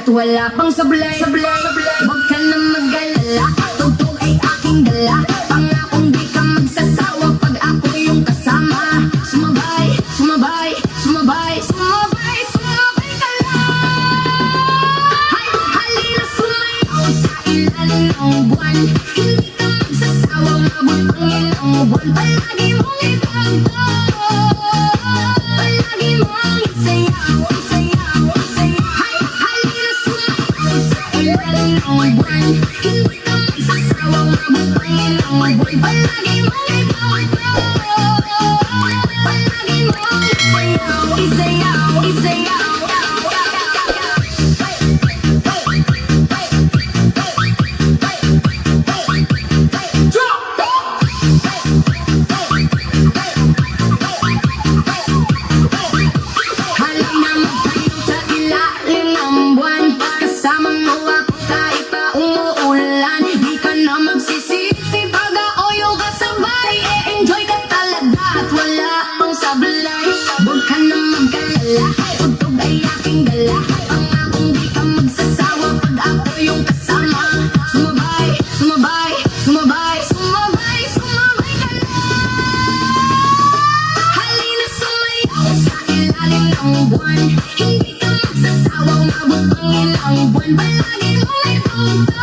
at wala pang sablay. Huwag ka na mag-alala, tugtog ay aking dala. Pangakong di ka magsasawa pag ako yung kasama. Sumabay, sumabay, sumabay, sumabay, sumabay ka lang. Halina sumayaw sa ilalim ng buwan. Hindi ka magsasawa, mabot ang ilang buwan. Palagi mong ipagdaan, palagi mong isayaw, isayaw, isayaw. Halina sumayaw sa ilalim ng buwan. Hindi ka magsasawa, mabot ang ilang buwan. Palagi mong ipagdaan, palagi mong isayaw, isayaw, isayaw. Halina magsayaw sa ilalim ng buwan. Kasama mo ako kahit pa umuulan. Di ka na magsisisi pag aoyo kasabay. E-enjoy ka talaga at wala pang sablay. Huwag ka na mag-alala, tugtog ay aking dala. Pangakong di ka magsasawa pag ako yung kasama. Sumabay, sumabay, sumabay, sumabay, sumabay ka lang. Halina sumayaw sa ilalim ng buwan. Hindi ka magsasawa, umabot ang ilang buwan. Palagi mong ipagdaan,